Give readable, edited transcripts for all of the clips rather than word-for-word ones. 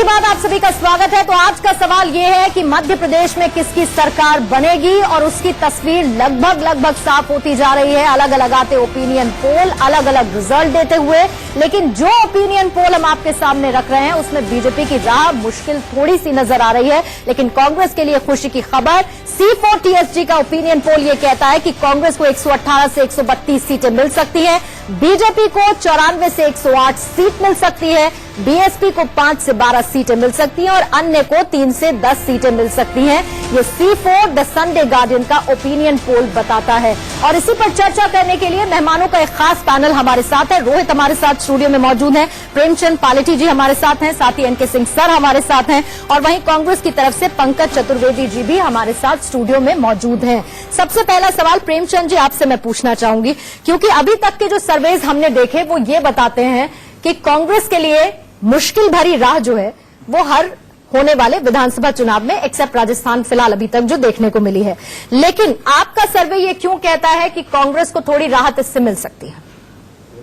के बाद आप सभी का स्वागत है। तो आज का सवाल ये है कि मध्य प्रदेश में किसकी सरकार बनेगी और उसकी तस्वीर लगभग साफ होती जा रही है। अलग अलग आते ओपिनियन पोल अलग अलग रिजल्ट देते हुए, लेकिन जो ओपिनियन पोल हम आपके सामने रख रहे हैं उसमें बीजेपी की राह मुश्किल थोड़ी सी नजर आ रही है। लेकिन कांग्रेस के लिए खुशी की खबर, C4TSG का ओपिनियन पोल ये कहता है कि कांग्रेस को 118 से 132 सीटें मिल सकती है, बीजेपी को 94 से 108 सीट मिल सकती है, बीएसपी को 5 से 12 सीटें मिल सकती हैं और अन्य को 3 से 10 सीटें मिल सकती हैं। ये C4 द संडे गार्डियन का ओपिनियन पोल बताता है। और इसी पर चर्चा करने के लिए मेहमानों का एक खास पैनल हमारे साथ है। रोहित हमारे साथ स्टूडियो में मौजूद हैं, प्रेमचंद पालेठी जी हमारे साथ हैं, साथ ही एनके सिंह सर हमारे साथ हैं और वहीं कांग्रेस की तरफ से पंकज चतुर्वेदी जी भी हमारे साथ स्टूडियो में मौजूद हैं। सबसे पहला सवाल प्रेमचंद जी आपसे मैं पूछना चाहूंगी, क्योंकि अभी तक के जो सर्वेज हमने देखे वो ये बताते हैं कि कांग्रेस के लिए मुश्किल भरी राह जो है वो हर होने वाले विधानसभा चुनाव में, एक्सेप्ट राजस्थान फिलहाल अभी तक जो देखने को मिली है। लेकिन आपका सर्वे ये क्यों कहता है कि कांग्रेस को थोड़ी राहत इससे मिल सकती है?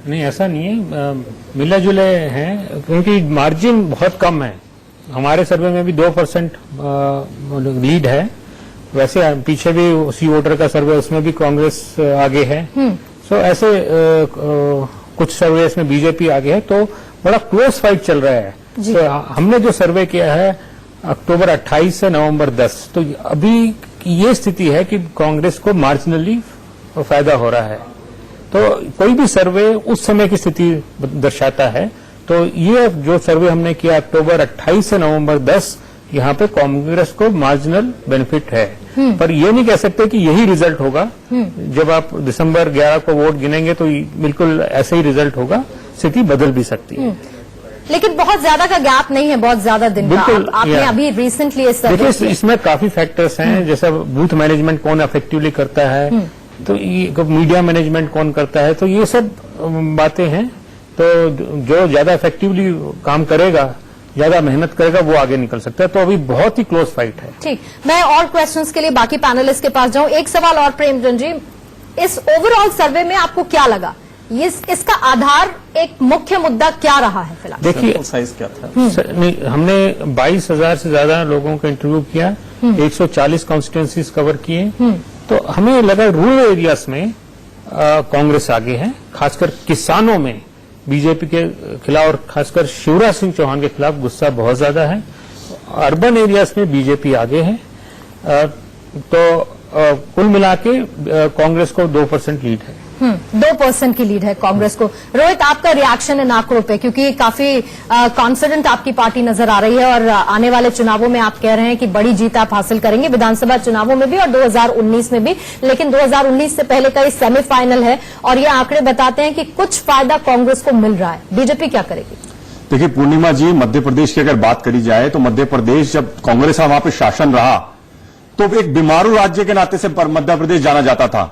नहीं, ऐसा नहीं है, मिला जुले हैं क्योंकि मार्जिन बहुत कम है। हमारे सर्वे में भी 2% लीड है। वैसे पीछे भी उसी वोटर का सर्वे, उसमें भी कांग्रेस आगे है। सो ऐसे कुछ सर्वे में बीजेपी आगे है, तो बड़ा क्लोज फाइट चल रहा है। तो हमने जो सर्वे किया है अक्टूबर 28 से नवंबर 10, तो अभी ये स्थिति है कि कांग्रेस को मार्जिनली फायदा हो रहा है। तो कोई भी सर्वे उस समय की स्थिति दर्शाता है। तो ये जो सर्वे हमने किया अक्टूबर 28 से नवंबर 10, यहाँ पे कांग्रेस को मार्जिनल बेनिफिट है। पर ये नहीं कह सकते कि यही रिजल्ट होगा। जब आप दिसंबर 11 को वोट गिनेंगे तो बिल्कुल ऐसे ही रिजल्ट होगा, स्थिति बदल भी सकती है। लेकिन बहुत ज्यादा का गैप नहीं है, बहुत ज्यादा दिन का। आपने अभी रिसेंटली देखिए, इसमें काफी फैक्टर्स हैं, जैसा बूथ मैनेजमेंट कौन इफेक्टिवली करता है, तो ये मीडिया मैनेजमेंट कौन करता है, तो ये सब बातें हैं। तो जो ज्यादा इफेक्टिवली काम करेगा, ज्यादा मेहनत करेगा, वो आगे निकल सकता है। तो अभी बहुत ही क्लोज फाइट है। ठीक, मैं और क्वेश्चंस के लिए बाकी पैनलिस्ट के पास जाऊं। एक सवाल और प्रेमचंद जी, इस ओवरऑल सर्वे में आपको क्या लगा? इसका आधार, एक मुख्य मुद्दा क्या रहा है फिलहाल? देखिए, साइज क्या था? नहीं, हमने 22,000 से ज्यादा लोगों का इंटरव्यू किया, 140 कॉन्स्टिट्यूंसीज कवर किए। तो हमें लगा रूरल एरियाज में कांग्रेस आगे है, खासकर किसानों में बीजेपी के खिलाफ और खासकर शिवराज सिंह चौहान के खिलाफ गुस्सा बहुत ज्यादा है। अर्बन एरियाज में बीजेपी आगे है। तो कुल मिला के कांग्रेस को 2% लीड है। 2% की लीड है कांग्रेस को। रोहित, आपका रिएक्शन इन आंकड़ों पे, क्योंकि काफी कॉन्फिडेंट आपकी पार्टी नजर आ रही है और आने वाले चुनावों में आप कह रहे हैं कि बड़ी जीत आप हासिल करेंगे, विधानसभा चुनावों में भी और 2019 में भी। लेकिन 2019 से पहले का ये सेमीफाइनल है और ये आंकड़े बताते हैं कि कुछ फायदा कांग्रेस को मिल रहा है। बीजेपी क्या करेगी? देखिए पूर्णिमा जी, मध्य प्रदेश की अगर बात करी जाए तो मध्य प्रदेश जब कांग्रेस का वहां पे शासन रहा तो एक बीमारू राज्य के नाते से मध्य प्रदेश जाना जाता था।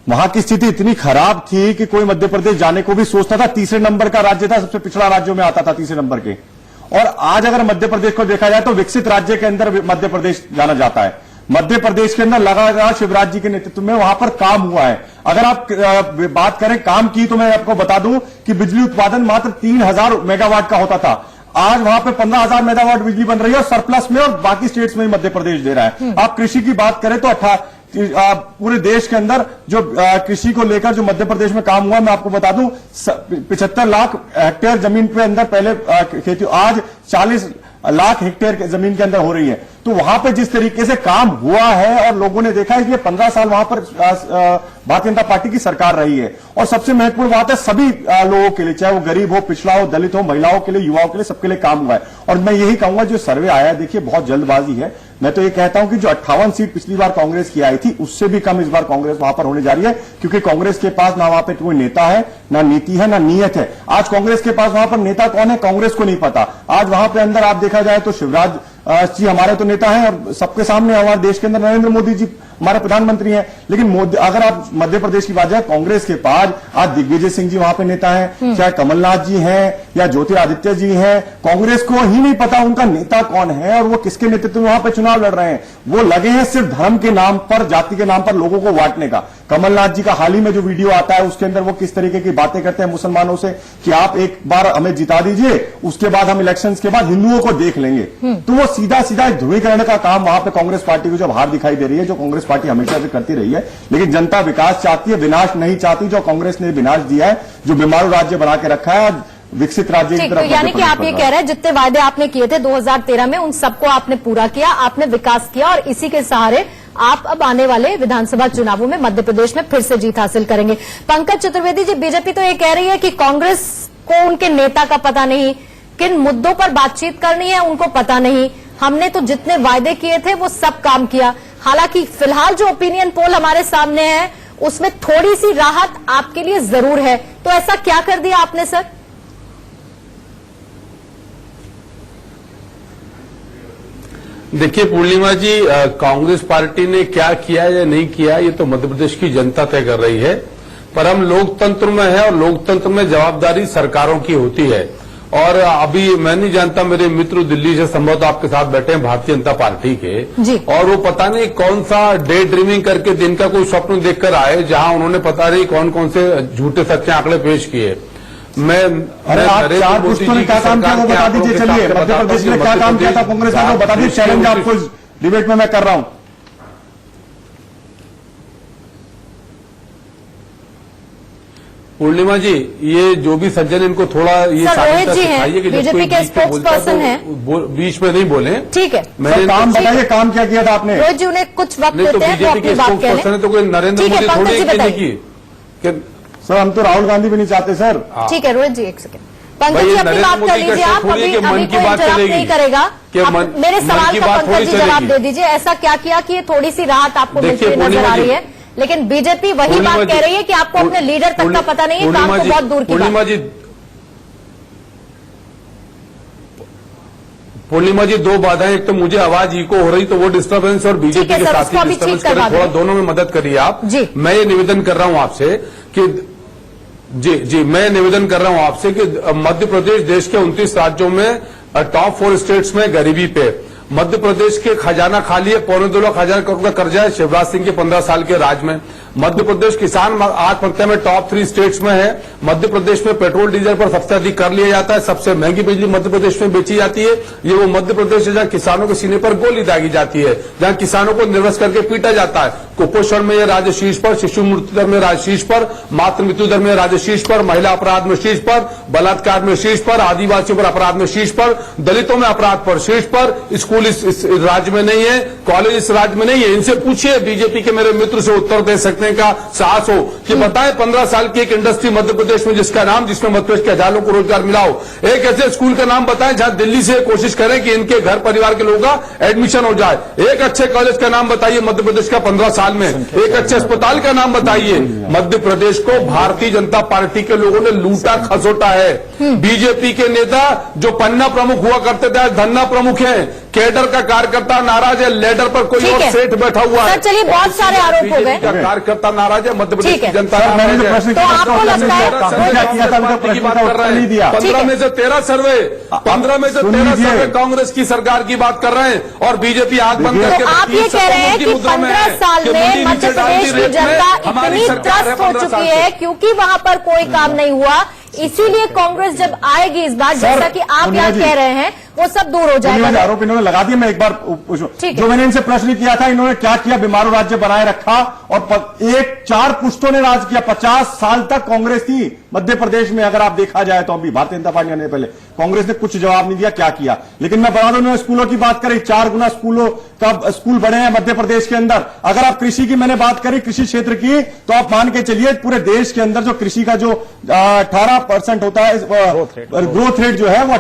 वहां की स्थिति इतनी खराब थी कि कोई मध्य प्रदेश जाने को भी सोचता था। तीसरे नंबर का राज्य था, सबसे पिछड़ा राज्यों में आता था तीसरे नंबर के। और आज अगर मध्य प्रदेश को देखा जाए तो विकसित राज्य के अंदर मध्य प्रदेश जाना जाता है। मध्य प्रदेश के अंदर लगातार शिवराज जी के नेतृत्व में वहां पर काम हुआ है। अगर आप बात करें काम की, तो मैं आपको बता दूं कि बिजली उत्पादन मात्र 3000 मेगावाट का होता था। आज वहां पे 15,000 मेगावाट बिजली बन रही है और सरप्लस में, और बाकी स्टेट्स में मध्य प्रदेश दे रहा है। आप कृषि की बात करें तो पूरे देश के अंदर जो कृषि को लेकर जो मध्य प्रदेश में काम हुआ, मैं आपको बता दूं 75 लाख हेक्टेयर जमीन पे अंदर पहले खेती, आज 40 लाख हेक्टेयर जमीन के अंदर हो रही है। तो वहां पे जिस तरीके से काम हुआ है और लोगों ने देखा है कि ये 15 साल वहां पर भारतीय जनता पार्टी की सरकार रही है। और सबसे महत्वपूर्ण बात है, सभी लोगों के लिए, चाहे वो गरीब हो, पिछड़ा हो, दलित हो, महिलाओं के लिए, युवाओं के लिए, सबके लिए काम हुआ है। और मैं यही कहूंगा, जो सर्वे आया है, देखिए बहुत जल्दबाजी है। मैं तो ये कहता हूं कि जो 58 सीट पिछली बार कांग्रेस की आई थी, उससे भी कम इस बार कांग्रेस वहां पर होने जा रही है, क्योंकि कांग्रेस के पास ना वहां पर कोई नेता है, ना नीति है, ना नीयत है। आज कांग्रेस के पास वहां पर नेता कौन है, कांग्रेस को नहीं पता। आज वहां पर अंदर आप देखा जाए तो शिवराज जी हमारे तो नेता हैं और सबके सामने हमारे देश के अंदर नरेंद्र मोदी जी हमारे प्रधानमंत्री हैं। लेकिन मोदी, अगर आप मध्य प्रदेश की बात जाए, कांग्रेस के पास आज दिग्विजय सिंह जी वहां पे नेता हैं, चाहे कमलनाथ जी हैं या ज्योतिरादित्य जी हैं, कांग्रेस को ही नहीं पता उनका नेता कौन है और वो किसके नेतृत्व में वहां पे चुनाव लड़ रहे हैं। वो लगे हैं सिर्फ धर्म के नाम पर, जाति के नाम पर लोगों को बांटने का। कमलनाथ जी का हाल ही में जो वीडियो आता है उसके अंदर वो किस तरीके की बातें करते हैं मुसलमानों से कि आप एक बार हमें जिता दीजिए, उसके बाद हम इलेक्शंस के बाद हिंदुओं को देख लेंगे। तो वो सीधा सीधा ध्रुवीकरण का काम वहां पे कांग्रेस पार्टी को जब हार दिखाई दे रही है, जो कांग्रेस पार्टी हमेशा से करती रही है। लेकिन जनता विकास चाहती है, विनाश नहीं चाहती। जो कांग्रेस ने विनाश दिया है, जो बीमारू राज्य बना के रखा है, विकसित राज्य की ठीक, तरफ तो यानी कि आप ये कह रहे हैं जितने वायदे आपने किए थे 2013 में, उन सबको आपने पूरा किया, आपने विकास किया और इसी के सहारे आप अब आने वाले विधानसभा चुनावों में मध्य प्रदेश में फिर से जीत हासिल करेंगे। पंकज चतुर्वेदी जी, बीजेपी तो ये कह रही है कि कांग्रेस को उनके नेता का पता नहीं, किन मुद्दों पर बातचीत करनी है उनको पता नहीं, हमने तो जितने वायदे किए थे वो सब काम किया। हालांकि फिलहाल जो ओपिनियन पोल हमारे सामने है उसमें थोड़ी सी राहत आपके लिए जरूर है, तो ऐसा क्या कर दिया आपने सर? देखिए पूर्णिमा जी, कांग्रेस पार्टी ने क्या किया या नहीं किया ये तो मध्य प्रदेश की जनता तय कर रही है। पर हम लोकतंत्र में है और लोकतंत्र में जवाबदारी सरकारों की होती है। और अभी मैं नहीं जानता, मेरे मित्र दिल्ली से संभवतः आपके साथ बैठे हैं भारतीय जनता पार्टी के जी। और वो पता नहीं कौन सा डे ड्रीमिंग करके दिन का कोई स्वप्न देखकर आए, जहां उन्होंने पता नहीं कौन कौन से झूठे सच्चे आंकड़े पेश किए। अरे आप चार पुस्तकों ने क्या काम किया वो बता दीजिए। चलिए, मध्य प्रदेश में क्या काम किया था कांग्रेस ने, वो बता दीजिए। चैलेंज आपको डिबेट में मैं कर रहा हूं। पूर्णिमा जी, ये जो भी सज्जन इनको थोड़ा ये रोहित जी हैं, बीजेपी के स्पोक्स पर्सन हैं, बीच में नहीं बोले। ठीक है, मैंने काम बताइए, काम क्या किया था आपने? रोहित जी उन्हें कुछ वक्त नहीं तो देते हैं वो बीजेपी के अपनी बात स्पोक्स पर्सन करें। है तो कोई नरेंद्र ठीक है, मोदी पंकज जी थोड़ी बताइए। की सर हम तो राहुल गांधी भी नहीं चाहते सर। ठीक है रोहित जी, एक सेकंड, पंकज जी अपनी बात कर लीजिए। आप अभी मन कोई की बात इंटरप्ट नहीं करेगा। आप मेरे सवाल का पंकज जी जवाब दे दीजिए। ऐसा क्या किया कि ये थोड़ी सी राहत आपको मिलती हुई नजर आ रही है? लेकिन बीजेपी वही बात कह रही है कि आपको अपने लीडर तक का पता नहीं है, काम तो बहुत दूर की बात है। पूर्णिमा जी, दो बाधाएं, एक तो मुझे आवाज इको हो रही तो वो डिस्टर्बेंस, और बीजेपी के साथ ही डिस्टर्बेंस करें, थोड़ा दोनों में मदद करिए आप। मैं ये निवेदन कर रहा हूं आपसे कि जी मैं निवेदन कर रहा हूं आपसे कि मध्य प्रदेश देश के 29 राज्यों में टॉप 4 स्टेट्स में गरीबी पे, मध्य प्रदेश के खजाना खाली है, 2.25 लाख करोड़ का कर्जा है शिवराज सिंह के 15 साल के राज में। मध्य प्रदेश किसान आत्महत्या में टॉप 3 स्टेट्स में है। मध्य प्रदेश में पेट्रोल डीजल पर सबसे अधिक कर लिया जाता है, सबसे महंगी बिजली मध्य प्रदेश में बेची जाती है। ये वो मध्य प्रदेश है जहां किसानों के सीने पर गोली दागी जाती है, जहां किसानों को निर्वस्त्र करके पीटा जाता है। कुपोषण में यह राज्य शीर्ष पर, शिशु मृत्यु दर में राज्य शीर्ष पर, मातृ मृत्यु दर में राज्य शीर्ष पर, महिला अपराध में शीर्ष पर, बलात्कार में शीर्ष पर, आदिवासियों पर अपराध में शीर्ष पर, दलितों में अपराध पर शीर्ष पर। स्कूल इस राज्य में नहीं है, कॉलेज इस राज्य में नहीं है। इनसे पूछिए, बीजेपी के मेरे मित्र से उत्तर दे सकने का साहस हो कि बताएं 15 साल की एक इंडस्ट्री मध्य प्रदेश में जिसका नाम, जिसमें मध्य प्रदेश के हजारों को रोजगार मिला हो। एक ऐसे स्कूल का नाम बताएं जहां दिल्ली से कोशिश करें कि इनके घर परिवार के लोगों का एडमिशन हो जाए। एक अच्छे कॉलेज का नाम बताइए मध्य प्रदेश का 15 साल में। एक अच्छे अस्पताल का नाम बताइए। मध्य प्रदेश को भारतीय जनता पार्टी के लोगों ने लूटा खसोटा है। बीजेपी के नेता जो पन्ना प्रमुख हुआ करते थे आज धन्ना प्रमुख है। कैडर का कार्यकर्ता नाराज है, लेडर पर कोई और सेठ बैठा हुआ है। चलिए, बहुत सारे आरोप हो गए। कार्यकर्ता नाराज है, मध्य प्रदेश की जनता तो आपको लगता है 15 में से 13 सर्वे, 15 में से 13 सर्वे कांग्रेस की सरकार की बात कर रहे हैं और बीजेपी आग बंद करके। तो आप ये कह रहे हैं कि 15 साल में मध्य प्रदेश की जनता इतनी त्रस्त हो चुकी है क्योंकि वहां पर कोई काम नहीं हुआ, इसीलिए कांग्रेस जब आएगी इस बार, जैसा कि आप यहाँ कह रहे हैं, वो सब दूर हो जाएगा। आरोप इन्होंने लगा दिया। मैं एक बार जो मैंने इनसे प्रश्न किया था, इन्होंने क्या किया, बीमारू राज्य बनाए रखा और 4 पुश्तों ने राज किया। 50 साल तक कांग्रेस थी मध्य प्रदेश में, अगर आप देखा जाए तो। अभी भारतीय जनता पार्टी ने पहले, कांग्रेस ने कुछ जवाब नहीं दिया क्या किया। लेकिन मैं बता दूं, उन्होंने स्कूलों की बात करी, 4 गुना स्कूल बने हैं मध्य प्रदेश के अंदर। अगर आप कृषि की मैंने बात करी, कृषि क्षेत्र की, तो आप मान के चलिए पूरे देश के अंदर जो कृषि का जो 18% होता है ग्रोथ रेट जो है वो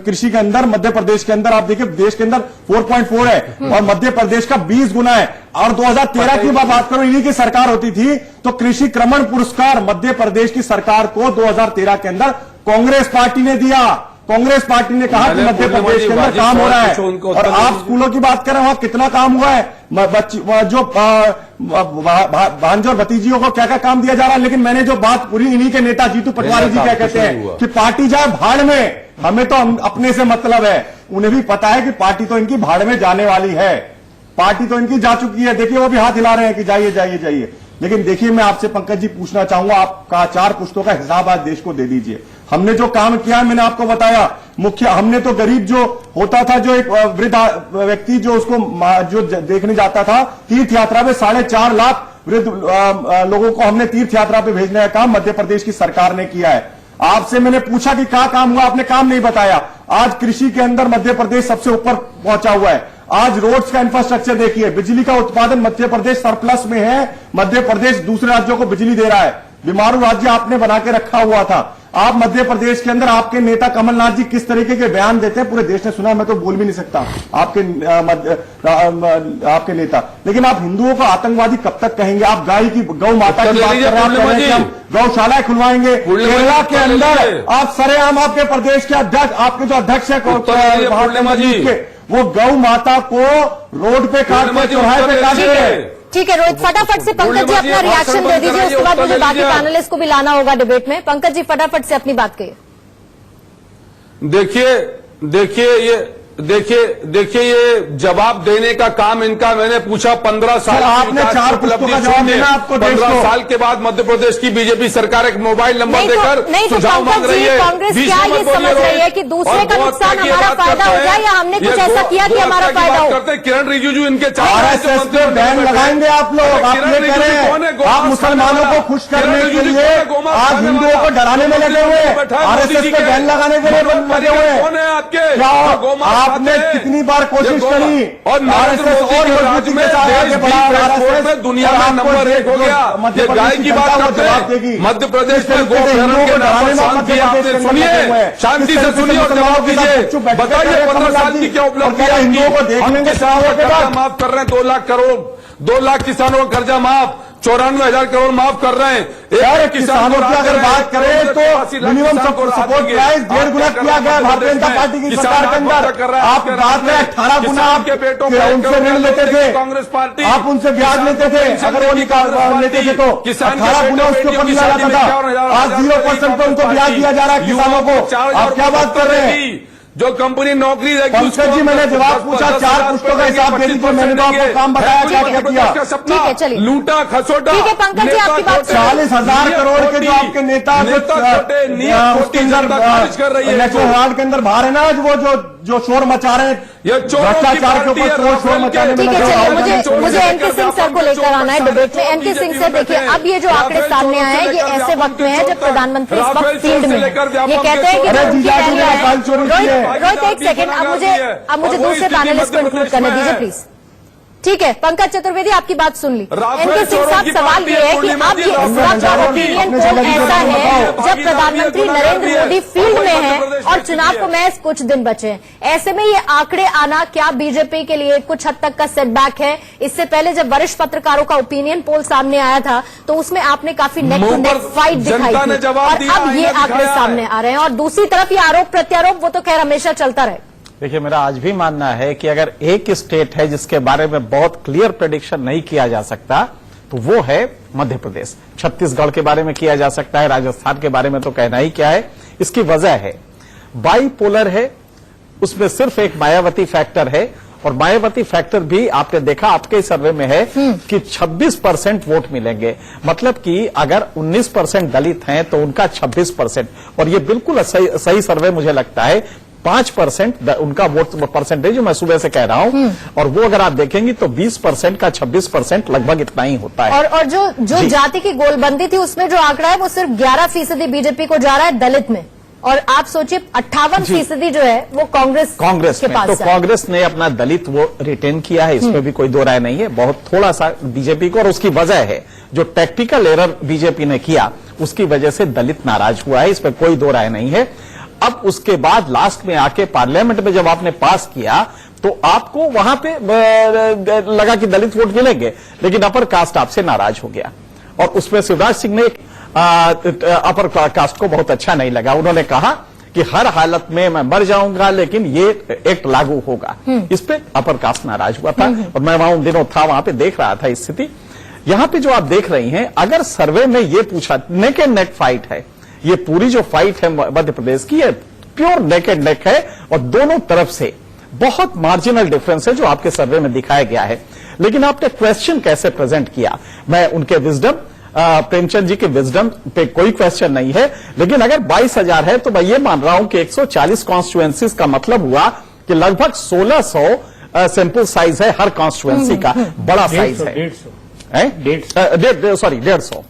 कृषि के अंदर मध्य प्रदेश के अंदर आप देखिए देश के अंदर 4.4 है और मध्य प्रदेश का 20 गुना है। और 2013 की बात करो, इन्हीं की सरकार होती थी, तो कृषि क्रमण पुरस्कार मध्य प्रदेश की सरकार को 2013 के अंदर कांग्रेस पार्टी ने दिया। कांग्रेस पार्टी ने कहा कि मध्य प्रदेश के अंदर काम हो रहा है, और आप स्कूलों की बात करें, वहां कितना काम हुआ है, जो भांजों और भतीजियों को क्या क्या काम दिया जा रहा है। लेकिन मैंने जो बात पूरी, इन्हीं के नेता जीतू पटवारी जी क्या कहते हैं कि पार्टी जाए भाड़ में, हमें तो अपने से मतलब है। उन्हें भी पता है कि पार्टी तो इनकी भाड़ में जाने वाली है, पार्टी तो इनकी जा चुकी है। देखिए वो भी हाथ हिला रहे हैं कि जाइए जाइए जाइए। लेकिन देखिए, मैं आपसे पंकज जी पूछना चाहूंगा, आपका 4 पुश्तों का हिसाब आज देश को दे दीजिए। हमने जो काम किया मैंने आपको बताया, हमने तो गरीब जो होता था, जो एक वृद्ध व्यक्ति जो उसको जो देखने जाता था तीर्थ यात्रा में, 4.5 लाख वृद्ध लोगों को हमने तीर्थ यात्रा पे भेजने का काम मध्य प्रदेश की सरकार ने किया है। आपसे मैंने पूछा कि क्या काम हुआ, आपने काम नहीं बताया। आज कृषि के अंदर मध्य प्रदेश सबसे ऊपर पहुंचा हुआ है। आज रोड्स का इंफ्रास्ट्रक्चर देखिए, बिजली का उत्पादन मध्य प्रदेश सरप्लस में है। मध्य प्रदेश दूसरे राज्यों को बिजली दे रहा है। बीमारू राज्य आपने बना के रखा हुआ था। आप मध्य प्रदेश के अंदर आपके नेता कमलनाथ जी किस तरीके के बयान देते हैं पूरे देश ने सुना, मैं तो बोल भी नहीं सकता आपके नेता। लेकिन आप हिंदुओं को आतंकवादी कब तक कहेंगे? आप गौ माता की बात कर रहे हैं, हम गौशालाएं खुलवाएंगे केरला के अंदर। आप सरेआम आपके प्रदेश के अध्यक्ष, आपके जो अध्यक्ष है वो गौ माता को रोड पे काट के, चौराहे पे काट के। ठीक है रोहित, फटाफट से पंकज जी अपना रिएक्शन दे दीजिए, उसके बाद मुझे बाकी पैनलिस्ट को भी लाना होगा डिबेट में। पंकज जी फटाफट से अपनी बात कहिए। देखिए ये जवाब देने का काम इनका। मैंने पूछा 15 साल आपने 4 उपलब्धि सुनिए, 15 साल के बाद मध्य प्रदेश की बीजेपी सरकार एक मोबाइल नंबर देकर सुझाव मांग रही है। कांग्रेस क्या ये समझ रही है कि दूसरे का नुकसान हमारा फायदा हो जाए, या हमने कुछ ऐसा किया कि हमारा फायदा हो? करते किरण रिजिजू इनके RSS पे बैन लगाएंगे आप लोग, आप ये कह रहे हैं आप मुसलमानों को खुश करने के लिए आप हिंदुओं को डराने में लगे हुए, RSS पे बैन लगाने के लिए लगे हुए हैं। आपने कितनी बार कोशिश करी और RSS और मजबूती के साथ आगे बढ़ा, दुनिया में नंबर 1 हो गया। ये गाय की बात करते हैं, मध्य प्रदेश में गोहरण के नाम शांत किया आपने। सुनिए, शांति से सुनिए और जवाब दीजिए। बताइए 15 साल की क्या उपलब्धि है? हिंदुओं को देखने के कर्जा माफ कर रहे हैं, 2 लाख करोड़, 2 लाख किसानों का कर्जा माफ, 94,000 करोड़ माफ कर रहे हैं। एक किसानों की अगर बात करें तो मिनिमम सपोर्ट प्राइस 1.5 गुना किया गया भारतीय जनता पार्टी की सरकार के अंदर। आप बात में 18 गुना उनसे ऋण लेते थे, कांग्रेस पार्टी आप उनसे ब्याज लेते थे, अगर वो लेते थे तो 18 गुना उसके ऊपर मिला जाता था। आज 0% पर उनको ब्याज दिया जा रहा है किसानों को। आप क्या बात कर रहे हैं? जो कंपनी नौकरी देगी पंकज जी, मैंने जवाब पूछा, 4 पुस्तकों का हिसाब दे दीजिए। मैंने तो आपको काम बताया क्या क्या किया। ठीक है, चलिए लूटा खसोटा। ठीक है पंकज जी, आपकी बात 40,000 करोड़ के जो आपके नेता नेशनल अवार्ड के अंदर बाहर है ना, जो शोर मचा रहे हैं, भ्रष्टाचार के ऊपर शोर मचाने में। ठीक है, चलिए मुझे एनके सिंह सर को लेकर आना है डिबेट में। एनके सिंह सर, देखिए अब ये जो आंकड़े सामने आए हैं, ये ऐसे वक्त में है जब प्रधानमंत्री इस वक्त फील्ड में है। ये कहते हैं कि रोहित एक सेकंड, अब मुझे दूसरे पैनलिस्ट को इंक्लूड करने दीजिए प्लीज। ठीक है, पंकज चतुर्वेदी आपकी बात सुन ली। एनके सिंह साहब, सवाल ये है कि अब ये इस वक्त का ओपिनियन पोल ऐसा है जब प्रधानमंत्री नरेंद्र मोदी फील्ड में है और चुनाव को महज कुछ दिन बचे हैं, ऐसे में ये आंकड़े आना क्या बीजेपी के लिए कुछ हद तक का सेटबैक है? इससे पहले जब वरिष्ठ पत्रकारों का ओपिनियन पोल सामने आया था तो उसमें आपने काफी नेक टू नेक फाइट दिखाई थी, और अब ये आंकड़े सामने आ रहे हैं। और दूसरी तरफ ये आरोप प्रत्यारोप, वो तो खैर हमेशा चलता रहे। देखिए, मेरा आज भी मानना है कि अगर एक स्टेट है जिसके बारे में बहुत क्लियर प्रेडिक्शन नहीं किया जा सकता तो वो है मध्य प्रदेश। छत्तीसगढ़ के बारे में किया जा सकता है, राजस्थान के बारे में तो कहना ही क्या है। इसकी वजह है बाइपोलर है, उसमें सिर्फ एक मायावती फैक्टर है, और मायावती फैक्टर भी आपने देखा आपके सर्वे में है कि 26% वोट मिलेंगे। मतलब कि अगर 19% दलित हैं तो उनका 26%, और ये बिल्कुल सही सर्वे मुझे लगता है। 5% उनका वोट परसेंटेज जो मैं सुबह से कह रहा हूं, और वो अगर आप देखेंगे तो 20% का 26% लगभग इतना ही होता है। और जो जाति की गोलबंदी थी उसमें जो आंकड़ा है वो सिर्फ 11% बीजेपी को जा रहा है दलित में, और आप सोचिए 58% जो है वो कांग्रेस के पास। तो कांग्रेस ने अपना दलित वो रिटेन किया है, इसमें भी कोई दो राय नहीं है। बहुत थोड़ा सा बीजेपी को, और उसकी वजह है जो टैक्टिकल एरर बीजेपी ने किया उसकी वजह से दलित नाराज हुआ है, इसमें कोई दो राय नहीं है। अब उसके बाद लास्ट में आके पार्लियामेंट में जब आपने पास किया तो आपको वहां पे लगा कि दलित वोट मिलेंगे, लेकिन अपर कास्ट आपसे नाराज हो गया, और उसमें शिवराज सिंह ने अपर कास्ट को बहुत अच्छा नहीं लगा। उन्होंने कहा कि हर हालत में मैं मर जाऊंगा लेकिन ये एक्ट लागू होगा। इस पे अपर कास्ट नाराज हुआ था और मैं वहां उन दिनों था, वहां पे देख रहा था स्थिति। यहां पे जो आप देख रही हैं, अगर सर्वे में ये पूछा, नेक एंड नेक फाइट है, ये पूरी जो फाइट है मध्य प्रदेश की, ये प्योर नेक एंड नेक है और दोनों तरफ से बहुत मार्जिनल डिफरेंस है जो आपके सर्वे में दिखाया गया है। लेकिन आपने क्वेश्चन कैसे प्रेजेंट किया, मैं उनके विजडम, प्रेमचंद जी के विजडम पे कोई क्वेश्चन नहीं है, लेकिन अगर 22,000 है तो मैं ये मान रहा हूं कि 140 कॉन्स्टिट्यूएंसीज का मतलब हुआ कि लगभग 1600 सैंपल साइज है हर कॉन्स्टिट्यूएंसी का, बड़ा साइज है। 150,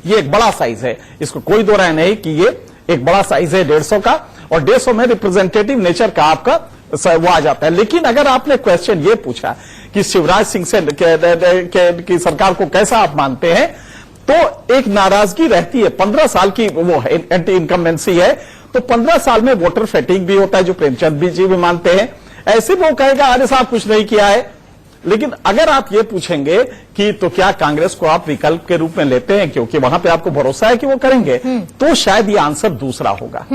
ये एक बड़ा साइज है, इसको कोई दो राय नहीं कि ये एक बड़ा साइज है 150 का, और 150 में रिप्रेजेंटेटिव नेचर का आपका वो आ जाता है। लेकिन अगर आपने क्वेश्चन ये पूछा कि शिवराज सिंह से की सरकार को कैसा आप मानते हैं, तो एक नाराजगी रहती है। 15 साल की वो है, एंटी इनकम्बेंसी है, तो 15 साल में वोटर फेटिंग भी होता है, जो प्रेमचंद जी भी मानते हैं। ऐसे वो कहेगा अरे साहब कुछ नहीं किया है। लेकिन अगर आप ये पूछेंगे कि तो क्या कांग्रेस को आप विकल्प के रूप में लेते हैं क्योंकि वहां पे आपको भरोसा है कि वो करेंगे, तो शायद ये आंसर दूसरा होगा।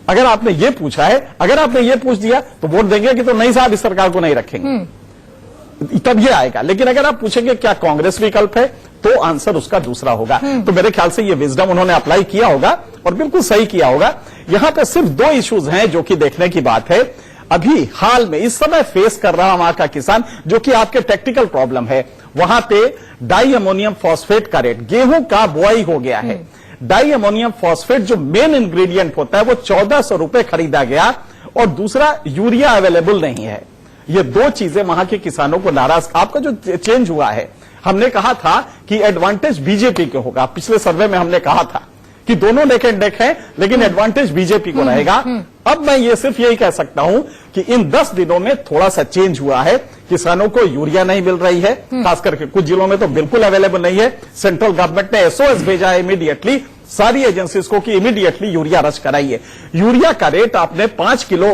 अगर आपने ये पूछा है, अगर आपने ये पूछ दिया तो वोट देंगे कि तो नहीं साहब इस सरकार को नहीं रखेंगे, तब ये आएगा। लेकिन अगर आप पूछेंगे क्या कांग्रेस विकल्प है, तो आंसर उसका दूसरा होगा। तो मेरे ख्याल से ये विजडम उन्होंने अप्लाई किया होगा और बिल्कुल सही किया होगा। यहां पे सिर्फ 2 इश्यूज हैं जो कि देखने की बात है। अभी हाल में इस समय फेस कर रहा वहां का किसान, जो कि आपके टेक्निकल प्रॉब्लम है, वहां पे डाई अमोनियम फॉस्फेट का रेट, गेहूं का बुआई हो गया है, डाई अमोनियम फॉस्फेट जो मेन इंग्रेडिएंट होता है वो 1400 रुपए खरीदा गया, और दूसरा यूरिया अवेलेबल नहीं है। ये 2 चीजें वहां के किसानों को नाराज। आपका जो चेंज हुआ है, हमने कहा था कि एडवांटेज बीजेपी को होगा, पिछले सर्वे में हमने कहा था कि दोनों नेक एंड नेक है, लेकिन एडवांटेज बीजेपी को रहेगा। अब मैं ये सिर्फ यही कह सकता हूं कि इन 10 दिनों में थोड़ा सा चेंज हुआ है। किसानों को यूरिया नहीं मिल रही है, खास करके कुछ जिलों में तो बिल्कुल अवेलेबल नहीं है। सेंट्रल गवर्नमेंट ने एसओएस भेजा है इमीडिएटली सारी एजेंसीज को कि इमीडिएटली यूरिया रश कराइए। यूरिया का रेट आपने 5 किलो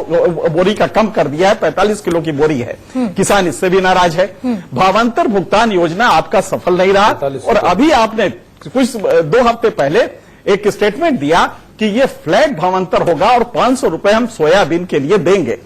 बोरी का कम कर दिया है, 45 किलो की बोरी है। किसान इससे भी नाराज है। भावांतर भुगतान योजना आपका सफल नहीं रहा, और अभी आपने कुछ 2 हफ्ते पहले एक स्टेटमेंट दिया कि ये फ्लैट भावांतर होगा और 500 रुपए हम सोयाबीन के लिए देंगे।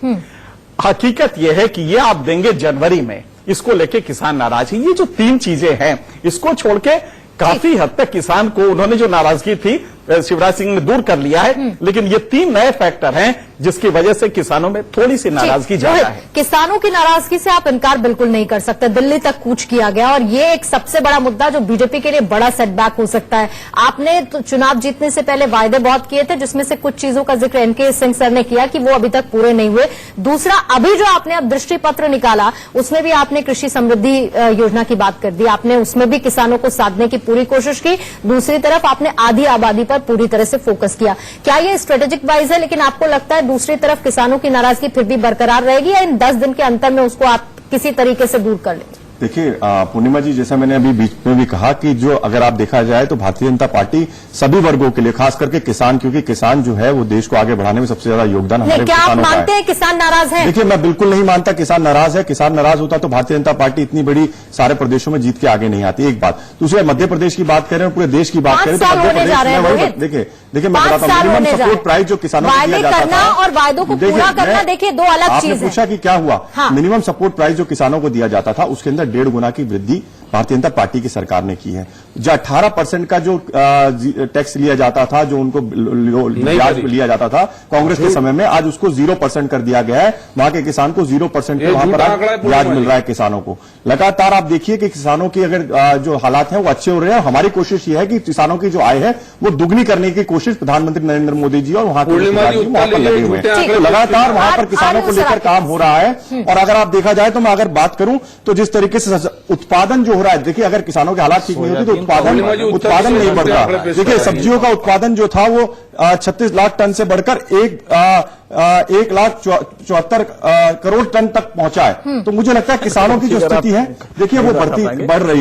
हकीकत यह है कि ये आप देंगे जनवरी में, इसको लेके किसान नाराज है। ये जो 3 चीजें हैं, इसको छोड़ के काफी हद तक किसान को उन्होंने जो नाराजगी थी शिवराज सिंह ने दूर कर लिया है। लेकिन ये 3 नए फैक्टर हैं जिसकी वजह से किसानों में थोड़ी सी नाराजगी ज्यादा है। किसानों की नाराजगी से आप इनकार बिल्कुल नहीं कर सकते। दिल्ली तक कूच किया गया, और ये एक सबसे बड़ा मुद्दा जो बीजेपी के लिए बड़ा सेटबैक हो सकता है। आपने तो चुनाव जीतने से पहले वायदे बहुत किए थे, जिसमें से कुछ चीजों का जिक्र एनके सिंह सर ने किया कि वो अभी तक पूरे नहीं हुए। दूसरा, अभी जो आपने अब दृष्टि पत्र निकाला, उसमें भी आपने कृषि समृद्धि योजना की बात कर दी। आपने उसमें भी किसानों को साधने की पूरी कोशिश की। दूसरी तरफ आपने आधी आबादी पर पूरी तरह से फोकस किया। क्या ये स्ट्रेटेजिक वाइज है? लेकिन आपको लगता है दूसरी तरफ किसानों की नाराजगी फिर भी बरकरार रहेगी, या इन 10 दिन के अंतर में उसको आप किसी तरीके से दूर कर लेंगे? देखिए पूर्णिमा जी, जैसा मैंने अभी बीच में भी कहा कि जो अगर आप देखा जाए तो भारतीय जनता पार्टी सभी वर्गों के लिए, खास करके किसान, क्योंकि किसान जो है वो देश को आगे बढ़ाने में सबसे ज्यादा योगदान हमारे क्या किसानों आप का मानते हैं किसान नाराज है? देखिए, मैं बिल्कुल नहीं मानता किसान नाराज है। किसान नाराज होता तो भारतीय जनता पार्टी इतनी बड़ी सारे प्रदेशों में जीत के आगे नहीं आती, एक बात। दूसरे, मध्य प्रदेश की बात करें, पूरे देश की बात करें तो मध्य प्रदेश में देखिए मैं बताता हूं, मिनिमम सपोर्ट प्राइस जो किसानों को दिया जाता था, और वायदों को पूरा करना, देखिए 2 अलग चीज है। आपने पूछा कि क्या हुआ, मिनिमम सपोर्ट प्राइस जो किसानों को दिया जाता था उसके अंदर 1.5 गुना की वृद्धि भारतीय जनता पार्टी की सरकार ने की है। जो 18% का जो टैक्स लिया जाता था, जो उनको ब्याज लिया जाता था कांग्रेस के समय में, आज उसको 0% कर दिया गया है। वहां के किसान को 0% पे वहां पर ब्याज मिल रहा है किसानों को। लगातार आप देखिए कि किसानों की अगर जो हालात हैं वो अच्छे हो रहे हैं। हमारी कोशिश ये है कि किसानों की जो आय है वो दुगनी करने की कोशिश प्रधानमंत्री नरेंद्र मोदी जी और वहां के वहां पर लगे हुए हैं। तो लगातार वहां पर किसानों को लेकर काम हो रहा है। और अगर आप देखा जाए तो मैं अगर बात करूं तो जिस तरीके से उत्पादन जो हो रहा है, देखिए अगर किसानों के हालात ठीक नहीं होते तो उत्पादन नहीं बढ़ता। देखिए सब्जियों का उत्पादन जो था वो 36 लाख टन से बढ़कर 1,74,00,000 करोड़ टन तक पहुंचा है। तो मुझे लगता है किसानों की जो स्थिति है देखिए वो बढ़ रही है।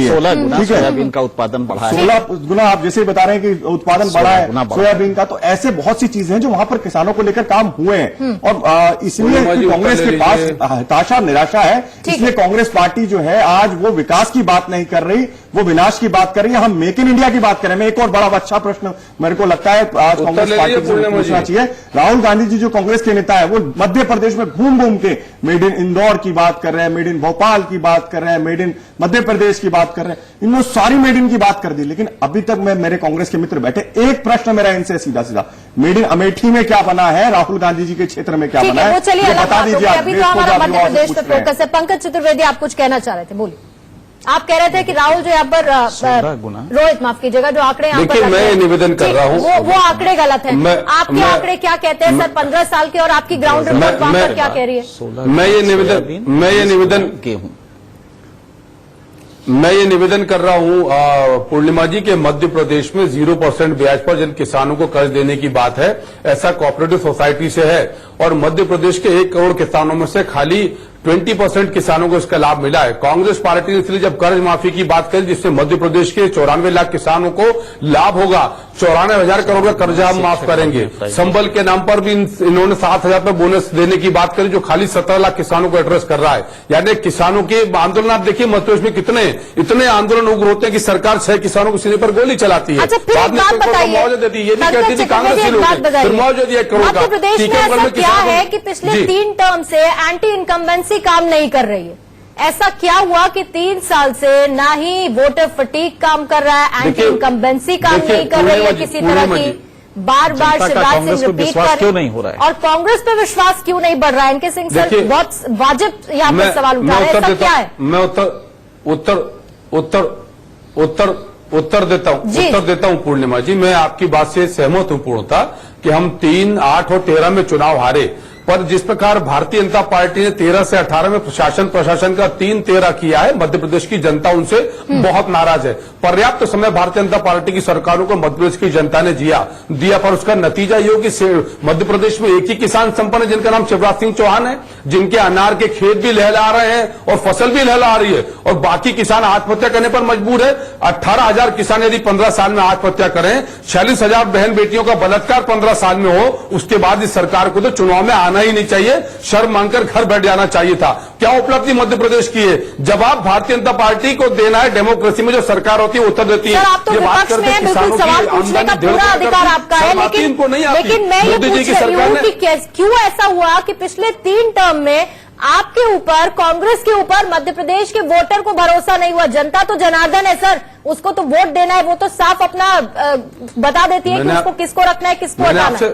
16 गुना ठीक है, सोयाबीन का उत्पादन बढ़ा है। 16 गुना आप जैसे बता रहे हैं कि उत्पादन बढ़ा है सोयाबीन का। तो ऐसे बहुत सी चीजें हैं जो वहां पर किसानों को लेकर काम हुए हैं और इसलिए कांग्रेस के पास हताशा निराशा है। इसलिए कांग्रेस पार्टी जो है आज वो विकास की बात नहीं कर रही, वो विनाश की बात कर रही है। हम मेक इन इंडिया की बात करें। मैं एक और बड़ा अच्छा प्रश्न मेरे को लगता है आज कांग्रेस पार्टी को पूछना चाहिए। राहुल गांधी जी जो कांग्रेस के नेता है वो मध्य प्रदेश में घूम घूम के मेड इन इंदौर की बात कर रहे हैं, मेड इन भोपाल की बात कर रहे हैं, मेड इन मध्य प्रदेश की बात कर रहे हैं। इन्होंने सारी मेड इन की बात कर दी, लेकिन अभी तक मेरे कांग्रेस के मित्र बैठे, एक प्रश्न मेरा इनसे सीधा सीधा, मेड इन अमेठी में क्या बना है, राहुल गांधी जी के क्षेत्र में क्या बना है, वो चलिए बता दीजिए। अभी तो हमारा मध्य प्रदेश पे फोकस है। पंकज चतुर्वेदी आप कुछ कहना चाह रहे थे, बोलिए। आप कह रहे थे कि राहुल जो यहाँ पर रोहित माफ कीजिएगा, जो आंकड़े यहाँ पर मैं निवेदन कर रहा हूँ वो आंकड़े गलत हैं। आपके आंकड़े क्या कहते हैं सर 15 साल के, और आपकी ग्राउंड रिपोर्ट वहां पर क्या कह रही है? मैं ये निवेदन कर रहा हूं पूर्णिमा जी के मध्य प्रदेश में 0% ब्याज पर जिन किसानों को कर्ज देने की बात है, ऐसा कोऑपरेटिव सोसाइटी से है और मध्य प्रदेश के 1 करोड़ किसानों में से खाली 20% किसानों को इसका लाभ मिला है। कांग्रेस पार्टी ने इसलिए जब कर्ज माफी की बात करी जिससे मध्य प्रदेश के 94 लाख किसानों को लाभ होगा, 94,000 करोड़ का कर्जा हम माफ करेंगे। संबल के नाम पर भी इन्होंने 7,000 पर बोनस देने की बात करी जो खाली 17 लाख किसानों को एड्रेस कर रहा है। यानी किसानों के आंदोलन आप देखिए मध्य प्रदेश में इतने आंदोलन उग्र होते हैं कि सरकार 6 किसानों के सीने पर गोली चलाती है। बाद में मुआवजा देती है। ये नहीं कहती थी कांग्रेस के लोग मुआवजा दिया करोड़ का। मध्य प्रदेश में ऐसा क्या है कि पिछले 3 टर्म से एंटी इनकम्बेंसी काम नहीं कर रही है? ऐसा क्या हुआ कि 3 साल से ना ही वोटर फटीक काम कर रहा है, एंटी इनकम्बेंसी काम नहीं कर रही है किसी तरह की, बार बार शिवराज सिंह रिपीट कर क्यों नहीं हो रहा है, और कांग्रेस पे विश्वास क्यों नहीं बढ़ रहा है? इनके सिंह सर बहुत वाजिब यहाँ पर सवाल उठा रहे हैं। ऐसा क्या है? मैं उत्तर देता हूं पूर्णिमा जी। मैं आपकी बात से सहमत हूं पूर्णतः कि हम 3, 8 और 13 में चुनाव हारे, पर जिस प्रकार भारतीय जनता पार्टी ने 13 से 18 में प्रशासन का 3-13 किया है, मध्य प्रदेश की जनता उनसे बहुत नाराज है। पर्याप्त समय भारतीय जनता पार्टी की सरकारों को मध्य प्रदेश की जनता ने दिया, पर उसका नतीजा ये हो कि मध्य प्रदेश में एक ही किसान संपन्न है जिनका नाम शिवराज सिंह चौहान है, जिनके अनार के खेत भी लहला रहे हैं और फसल भी लहला रही है, और बाकी किसान आत्महत्या करने पर मजबूर है। 18,000 किसान यदि 15 साल में आत्महत्या करें, 46,000 बहन बेटियों का बलात्कार 15 साल में हो, उसके बाद इस सरकार को तो चुनाव में आना ही नहीं चाहिए, शर्म मांगकर घर बैठ जाना चाहिए था। क्या उपलब्धि मध्य प्रदेश की है? जवाब भारतीय जनता पार्टी को देना है। डेमोक्रेसी में जो सरकार होती है उत्तर देती है। आप तो विपक्ष में हैं, बिल्कुल सवाल पूछने का पूरा अधिकार आपका है, लेकिन मैं ये पूछ रही हूँ कि क्यों ऐसा हुआ कि पिछले 3 टर्म में आपके ऊपर, कांग्रेस के ऊपर मध्य प्रदेश के वोटर को भरोसा नहीं हुआ? जनता तो जनार्दन है सर, उसको तो वोट देना है, वो तो साफ अपना बता देती है कि उसको किसको रखना है, किसको हटाना है।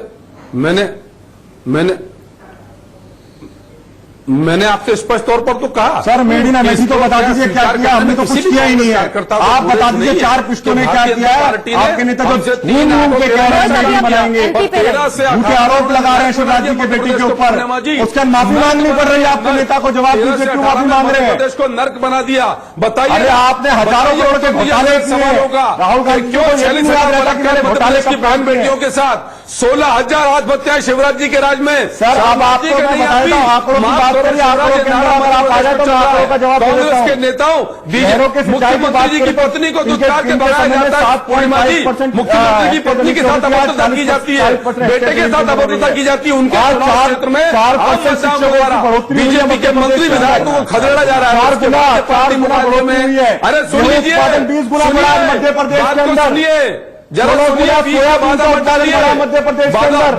मैंने आपसे स्पष्ट तौर पर तो कहा सर, मेड इन अमेठी तो बता दीजिए क्या किया? हमने तो कुछ किया ही नहीं है। आप बता दीजिए 4 पिछड़ों ने क्या किया है? आपके नेता जो घूम के कह रहे हैं बनाएंगे, झूठे आरोप लगा रहे हैं शिवराज जी की बेटी के ऊपर, उसका माफी मांगनी पड़ रही है। आपके नेता को जवाब दीजिए, क्यों माफी मांग रहे हैं? प्रदेश को नर्क बना दिया, बताइए। अरे आपने हजारों करोड़ के घोटाले सवाल होगा, राहुल गांधी क्यों 46,000 घोटाले की बहन बेटियों के साथ 16,000 आत्महत्याएं शिवराज जी के राज में? सर अब आपको मैं बताता हूँ, आंकड़ों की बात करिए, आंकड़ों के अंदर अगर आप आ जाए तो मैं आंकड़ों का जवाब देता हूँ। कांग्रेस के नेताओं, मुख्यमंत्री जी की पत्नी को दुष्कार के भगाया जाता है, मुख्यमंत्री की पत्नी के साथ अभद्रता की जाती है, बेटे के साथ अभद्रता की जाती है, उनके क्षेत्र में बीजेपी के मंत्री विधायकों को खदेड़ा जा रहा है। 4 गुना बढ़ोतरी हुई है। अरे सुन लीजिए, 20 गुना बढ़ा है मध्य प्रदेश के अंदर। सुनिए जरा मध्य प्रदेश के अंदर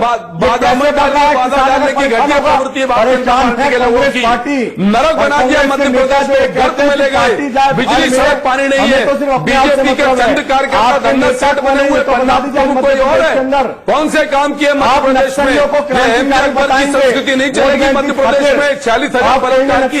डालने की घटिया प्रवृत्ति पार्टी नरक बना दिया मध्य प्रदेश में, गर्त में ले गए, बिजली सड़क पानी नहीं है। बीजेपी के चंद कार्यकर्ता धंधा सेट बने हुए, कोई और है? कौन से काम किए मध्य प्रदेश में? अकबर की संस्कृति नहीं चलेगी मध्य प्रदेश में। 46,000 बलात्कार की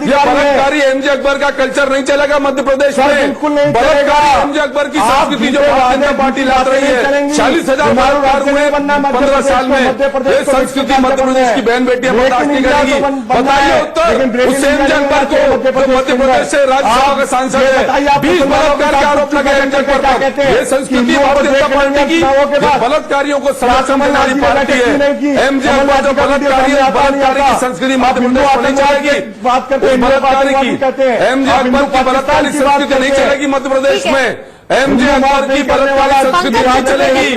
बलात्कारी एमजे अकबर का कल्चर नहीं चलेगा मध्य प्रदेश में। बलात्कारी एमजे अकबर की संस्कृति जो भारतीय जनता पार्टी ला रही है, 40,000 बलात्कार हुए 15 साल में। ये संस्कृति मध्य प्रदेश की बहन बेटियां बर्दाश्त नहीं करेगी। बताइए उत्तर उस एमजे अकबर को, मध्य प्रदेश से राज्यसभा का सांसद है, 20 बलात्कार के आरोप आ गया एमजे अकबर पर। ये संस्कृति भारतीय जनता पार्टी की बलात्कारियों को समर्थन वाली पार्टी है। एमजे अकबर जो बलात्कारी की संस्कृति मध्य प्रदेश में नहीं चलेगी। बात करते हैं बलात्कारी की एमजे अकबर की बलात्कारी संस्कृति नहीं चलेगी मध्य प्रदेश में। एमजे अकबर की बलात्कारी संस्कृति नहीं चलेगी।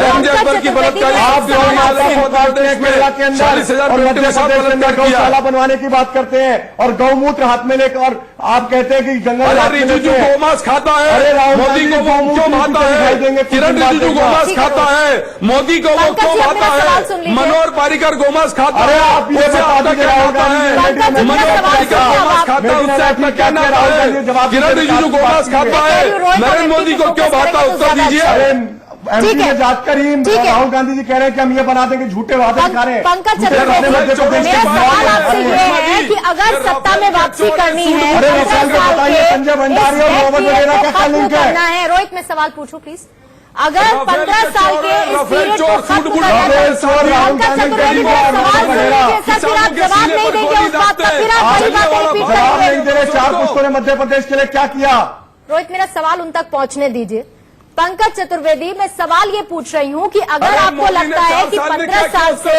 एमजे अकबर की बलात्कारी मध्य प्रदेश में 40,000 बेटे के साथ बलात्कार किया। गौशाला बनवाने की बात करते हैं और गौमूत्र हाथ में लेकर, और आप कहते हैं कि जंगल रिजिजू गोमांस खाता है, मोदी को वो क्यों भाता है? किरण रिजिजू गोमांस खाता है, मोदी को वो क्यों भाता है? मनोहर पारिकर गोमांस खाता है, उससे आपका क्या नाता है? मनोहर पारिकर गोमांस खाता है, उससे आपका क्या नाता है? किरण रिजिजू गोमांस खाता है, नरेंद्र मोदी को क्यों भाता? उत्तर दीजिए। एमपी में जाकर ही राहुल गांधी जी कह रहे हैं कि हम ये बना देंगे, झूठे वादे खा रहे हैं। पंकज चतुर्वेदी, मेरा सवाल आपसे ये है कि अगर सत्ता में वापसी करनी है, संजय भंडारी और मोहम्मद वगैरह का क्या लिंक है? रोहित में सवाल पूछो प्लीज। अगर 15 साल के इस पीरियड को खत्म करना है, पंकज चतुर्वेदी मेरा सवाल सुन लीजिए सर, फिर आप जवाब नहीं देंगे उस बात का, फिर आप वही बातें रिपीट जवाब नहीं दे रहे। करेंगे। 4 पुष्पों ने मध्य प्रदेश के लिए क्या किया? रोहित, मेरा सवाल उन तक पहुंचने दीजिए। पंकज चतुर्वेदी, मैं सवाल ये पूछ रही हूँ कि अगर आपको लगता है कि 15 साल से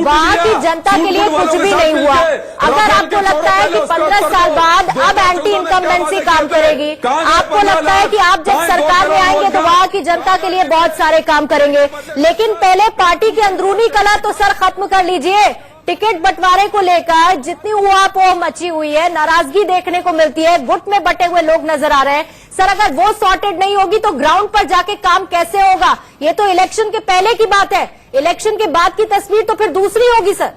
वहां की जनता के लिए कुछ भी नहीं हुआ, अगर आपको लगता है कि 15 साल बाद अब एंटी इनकम्बेंसी काम करेगी, आपको लगता है कि आप जब सरकार में आएंगे तो वहां की जनता के लिए बहुत सारे काम करेंगे, लेकिन पहले पार्टी की अंदरूनी कलह तो सर खत्म कर लीजिए। टिकट बंटवारे को लेकर जितनी उहापोह मची हुई है, नाराजगी देखने को मिलती है, गुट में बटे हुए लोग नजर आ रहे हैं। सर, अगर वो सॉर्टेड नहीं होगी तो ग्राउंड पर जाके काम कैसे होगा? ये तो इलेक्शन के पहले की बात है, इलेक्शन के बाद की तस्वीर तो फिर दूसरी होगी सर।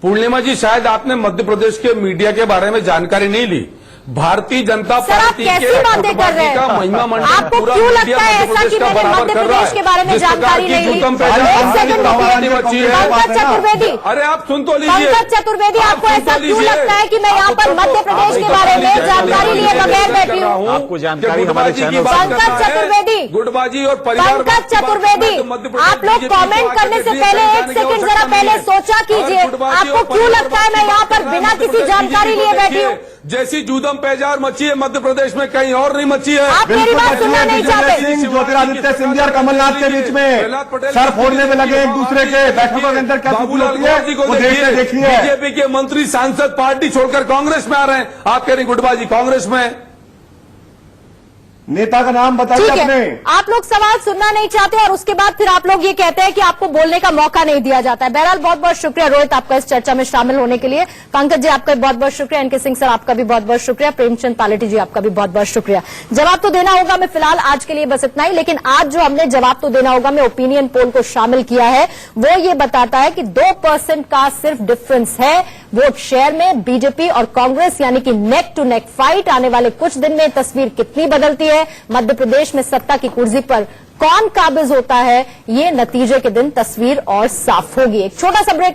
पूर्णिमा जी, शायद आपने मध्य प्रदेश के मीडिया के बारे में जानकारी नहीं ली। भारतीय जनता पार्टी के बातें कर रहे हैं? महिमा मंडल आपको क्यों लगता है ऐसा कि मैंने मध्य प्रदेश के बारे में जानकारी नहीं ली? एक सेकंड पंकज चतुर्वेदी, अरे आप सुन तो लीजिए। पंकज चतुर्वेदी, आपको ऐसा क्यों लगता है कि मैं यहाँ पर मध्य प्रदेश के बारे में जानकारी लिए बगैर बैठी हूँ? आपको जानकारी हमारे चैनल पंकज चतुर्वेदी, गुटबाजी और परिवार, पंकज चतुर्वेदी, आप लोग कमेंट करने से पहले एक सेकंड जरा पहले सोचा कीजिए। आपको क्यों लगता है मैं यहाँ पर बिना किसी जानकारी लिए बैठी हूँ? जैसी जूदम पेजार मची है मध्य प्रदेश में, कहीं और नहीं मची है। आप मेरी बात सुनना नहीं चाहते। ज्योतिरादित्य सिंधिया और कमलनाथ के बीच में सर फोड़ने में लगे एक दूसरे के, बैठकों के अंदर क्या बाबूलाल गौर जी को देखिए, बीजेपी के मंत्री सांसद पार्टी छोड़कर कांग्रेस में आ रहे हैं। आप कह रही गुटबाजी कांग्रेस में। नेता का नाम बताइए अपने। आप लोग सवाल सुनना नहीं चाहते और उसके बाद फिर आप लोग ये कहते हैं कि आपको बोलने का मौका नहीं दिया जाता है। बहरहाल बहुत बहुत शुक्रिया रोहित आपका इस चर्चा में शामिल होने के लिए। पंकज जी आपका बहुत बहुत शुक्रिया। एनके सिंह सर आपका भी बहुत बहुत शुक्रिया। प्रेमचंद पालेटी जी आपका भी बहुत बहुत शुक्रिया। जवाब तो देना होगा, मैं फिलहाल आज के लिए बस इतना ही, लेकिन आज जो हमने जवाब तो देना होगा में ओपिनियन पोल को शामिल किया है, वो ये बताता है कि 2% का सिर्फ डिफरेंस है वोट शेयर में बीजेपी और कांग्रेस, यानी कि नेक टू नेक फाइट। आने वाले कुछ दिन में तस्वीर कितनी बदलती है, मध्य प्रदेश में सत्ता की कुर्सी पर कौन काबिज होता है, ये नतीजे के दिन तस्वीर और साफ होगी। एक छोटा सा ब्रेक